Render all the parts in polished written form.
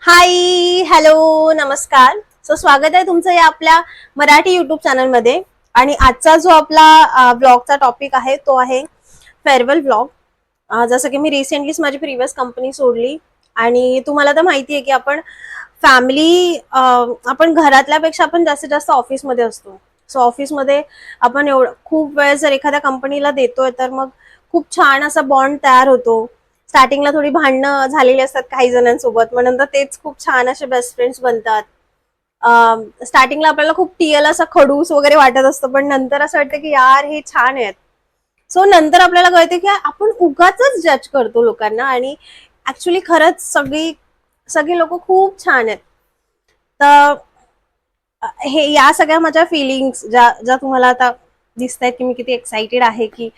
हाय, hello, नमस्कार. स्वागत आहे तुमचं या आपल्या मराठी युट्यूब चॅनलमध्ये. आणि आजचा जो आपला ब्लॉगचा टॉपिक आहे तो आहे फेअरवेल ब्लॉग. जसं की मी रिसेंटलीच माझी प्रिव्हियस कंपनी सोडली आणि तुम्हाला तर माहिती आहे की आपण घरातल्यापेक्षा आपण जास्तीत जास्त ऑफिसमध्ये असतो. सो ऑफिसमध्ये आपण खूप वेळ जर एखाद्या कंपनीला देतोय तर मग खूप छान असा बॉन्ड तयार होतो. स्टार्टिंगला थोडी भांडणं झालेली असतात काही जणांसोबत, मग नंतर तेच खूप छान असे बेस्ट फ्रेंड्स बनतात. स्टार्टिंगला आपल्याला खूप टीएल असा खडूस वगैरे वाटत असतं, पण नंतर असं वाटतं की यार हे छान आहेत. सो नंतर आपल्याला कळते की आपण उगाच जज करतो लोकांना आणि ऍक्च्युली खरंच सगळी लोक खूप छान आहेत. तर हे या सगळ्या माझ्या फिलिंग्स ज्या तुम्हाला आता दिसत आहेत की मी किती एक्साइटेड आहे की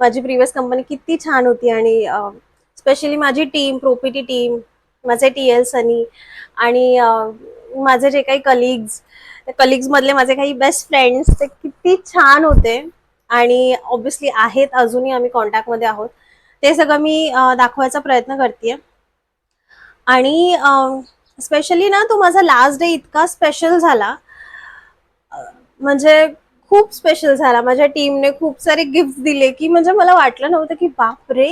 माझी प्रिव्हियस कंपनी किती छान होती. आणि स्पेशली माझी टीम, प्रोपीटी टीम, माझे टीएल सनी आणि माझे जे काही कलिग्स मधले माझे काही बेस्ट फ्रेंड्स ते किती छान होते. आणि ऑब्व्हियसली आहेत, अजूनही आम्ही कॉन्टॅक्टमध्ये आहोत. ते सगळं मी दाखवायचा प्रयत्न करते. आणि स्पेशली ना तो माझा लास्ट डे इतका स्पेशल झाला, म्हणजे खूप स्पेशल झाला. माझ्या टीमने खूप सारे गिफ्ट दिले की म्हणजे मला वाटलं नव्हतं की बापरे,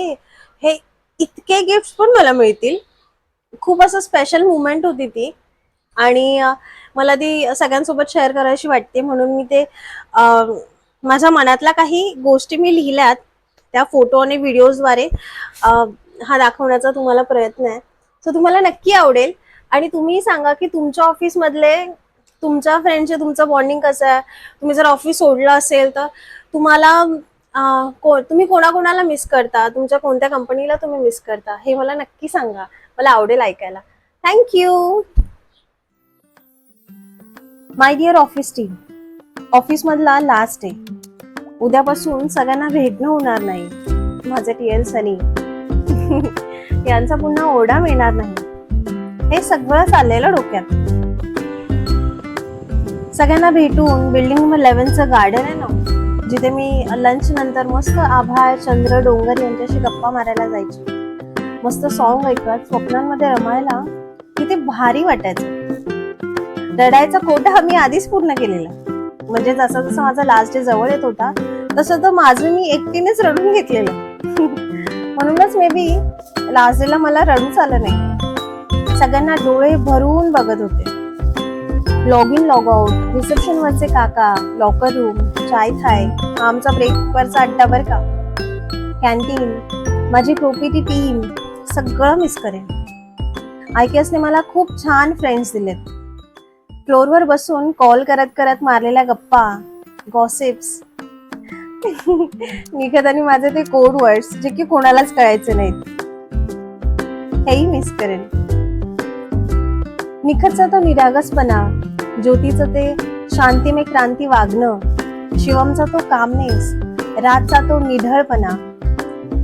हे इतके गिफ्ट पण मला मिळतील. खूप असं स्पेशल मुवमेंट होती ती. आणि मला ती सगळ्यांसोबत शेअर करायची वाटते, म्हणून मी ते माझ्या मनातल्या काही गोष्टी मी लिहिल्यात त्या फोटो आणि व्हिडिओजद्वारे हा दाखवण्याचा तुम्हाला प्रयत्न आहे. सो तुम्हाला नक्की आवडेल. आणि तुम्ही सांगा की तुमच्या ऑफिस मधले तुमच्या फ्रेंडचे तुमचं बॉन्डिंग कसं आहे. तुम्ही जर ऑफिस सोडलं असेल तर तुम्हाला तुम्ही कोणाकोणाला मिस करता, तुमच्या कोणत्या कंपनीला तुम्ही मिस करता, हे मला नक्की सांगा. मला आवडेल ऐकायला. Thank you. My dear office team, office मधला लास्ट डे. उद्यापासून सगळ्यांना भेटणं होणार नाही. माझे टीएल सनी यांचा पुन्हा ओरडा मिळणार नाही. हे सगळं चाललेलं डोक्यात. सगळ्यांना भेटून बिल्डिंग 11चं गार्डन आहे ना, जिथे मी लंच नंतर मस्त आभाळ, चंद्र, डोंगर यांच्याशी गप्पा मारायला जायची. मस्त सॉन्ग ऐकत स्वप्नांमध्ये रमायला किती भारी वाटायचं. रडायचा कोटा मी आधीच पूर्ण केलेला. म्हणजे जसं जसं माझा लास्ट डे जवळ येत होता तसं तर माझं मी एकटीनेच रडून घेतलेलं. म्हणूनच मे बी लास्ट डेला मला रडूच आलं नाही. सगळ्यांना डोळे भरून बघत होते. Log in log out, reception वरचे काका, लॉकर रूम, चाय थाय, आमचा ब्रेकवरचा अड्डा बर का, कॅन्टीन, माझी प्रोपीटी टीम, सगळं मिस करेन. आयकेएसने मला खूप छान फ्रेंड्स दिलेत. फ्लोअरवर बसून कॉल करत करत मारलेल्या गप्पा, गॉसिप्स, निखत आणि माझे ते कोड वर्ड्स जे की कोणालाच कळायचे नाहीत, हेही मिस करेन. निखतचा तो निरागसपणा, ज्योतीचं ते शांतिमय क्रांती वागणं, शिवमचा तो कामनेस, राजचा तो निढळपणा,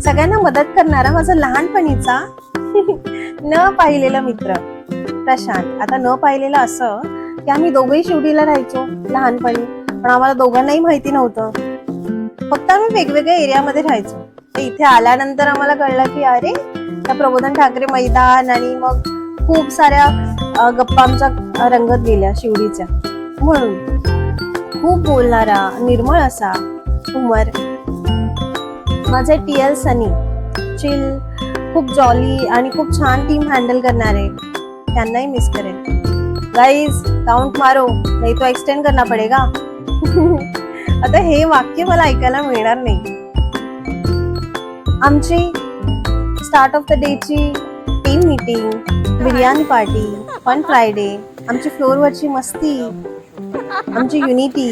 सगळ्यांना मदत करणारा माझा लहानपणीचा न पाहिलेला मित्र प्रशांत. आता न पाहिलेलं असं की आम्ही दोघंही शिवडीला राहायचो लहानपणी, पण आम्हाला दोघांनाही माहिती नव्हतं. फक्त आम्ही वेगवेगळ्या एरियामध्ये राहायचो. तर इथे आल्यानंतर आम्हाला कळलं की अरे, त्या प्रबोधन ठाकरे मैदान आणि मग खूप साऱ्या गप्पा आमच्या रंगत गेल्या शिवडीच्या. म्हणून खूप बोलणारा, निर्मळ असा उमर, माझे टीएल सनी, चिल, खूप जॉली आणि खूप छान टीम हँडल करणारे, त्यांनाही मिस करेन. गाइस काउंट मारो नहीं तो एक्सटेंड करना पडेगा. आता हे वाक्य मला ऐकायला मिळणार नाही. आमची स्टार्ट ऑफ द डेची team meeting, biryani party, fun Friday, आमची फ्लोअरवरची मस्ती, आमची युनिटी,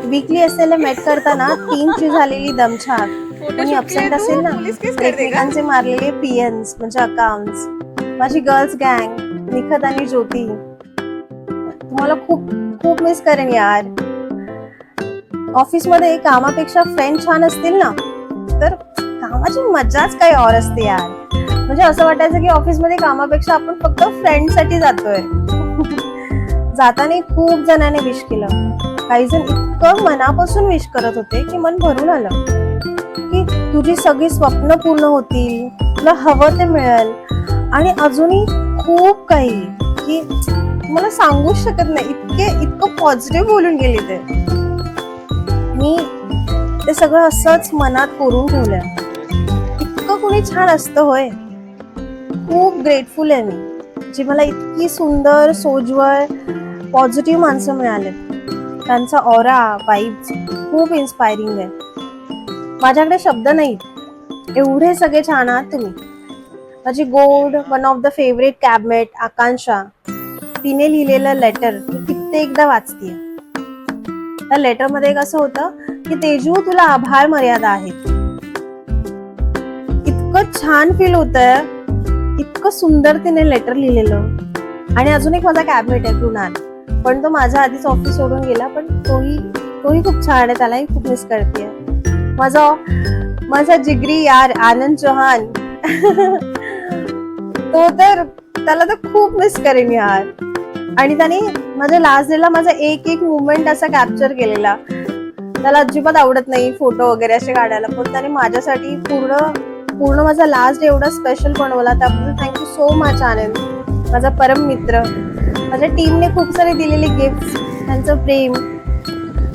वीकली असलेले मेट करताना टीमची झालेली दमछाक, कोणी अब्सेंट असेल ना एकमेकांचे मारलेले पीएन्स म्हणजे अकाउंट्स, माझी गर्ल्स गँग, निखत आणि ज्योती. तुम्हाला खूप खूप मिस करेन यार. ऑफिसमध्ये कामापेक्षा फ्रेंड छान असतील ना तर कामाची मजाच काही और असते यार. म्हणजे असं वाटायचं की ऑफिसमध्ये कामापेक्षा आपण फक्त फ्रेंडसाठी जातोय. जाताना खूप जणांनी विश केलं. काही जण इतकं मनापासून विश करत होते की मन भरून आलं की तुझी सगळी स्वप्न पूर्ण होतील, तुला हवं ते मिळेल आणि अजूनही खूप काही की मला सांगूच शकत नाही, इतकं पॉझिटिव्ह बोलून गेले ते. मी ते सगळं असंच मनात कोरून ठेवलंय. इतकं कोणी छान असतं होय. खूप ग्रेटफुल आहे मी, जी मला इतकी सुंदर, सोज्वळ, पॉझिटिव्ह माणसं मिळाले. त्यांचा ऑरा, वाइब्स खूप इन्स्पायरिंग आहे. माझ्याकडे शब्द नाहीत, एवढे सगळे छान आहात तुम्ही. माझी गोड वन ऑफ द फेवरेट कॅबमेट आकांक्षा, तिने लिहिलेलं लेटर मी कित्येकदा वाचतीये. त्या लेटर मध्ये एक असं होतं की तेजू, तुला आभार मर्यादा आहेत. इतकं छान फील होतंय, इतकं सुंदर तिने लेटर लिहिलेलं. आणि अजून एक माझा कॅबमेट आहे कृणाल, पण तो माझ्या आधीच ऑफिस सोडून गेला, पण तोही खूप छान आहे, त्यालाही खूप मिस करते. माझा जिगरी यार आनंद चौहान त्याला तर खूप मिस करेन यार. आणि त्याने माझ्या लास्ट डेला माझा एक मुवमेंट असा कॅप्चर केलेला. त्याला अजिबात आवडत नाही फोटो वगैरे असे काढायला, पण त्याने माझ्यासाठी पूर्ण माझा लास्ट डे एवढा स्पेशल बनवला. त्याबद्दल थँक्यू सो मच आनंद, माझा परम मित्र. माझ्या टीमने खूप सारे दिलेले गिफ्ट, त्यांचं प्रेम,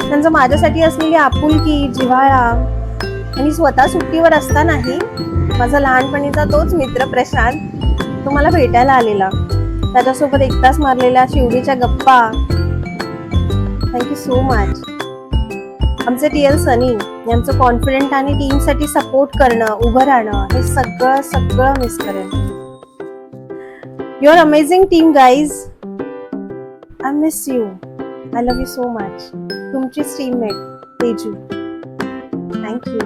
त्यांचं माझ्यासाठी असलेली आपुलकी, जिव्हाळा. आणि स्वतः सुट्टीवर असतानाही माझा लहानपणीचा तोच मित्र प्रशांत तो मला भेटायला आलेला. त्याच्यासोबत 1 तास मारलेल्या शिवडीच्या गप्पा. Thank you so much. आमचे TL सनी यांचं कॉन्फिडंट आणि टीमसाठी सपोर्ट करणं, उभं राहणं, हे सगळं मिस करेन. Your amazing team guys. I miss you. I love you so much. तुमचीच टीममेट तेजू. थँक्यू.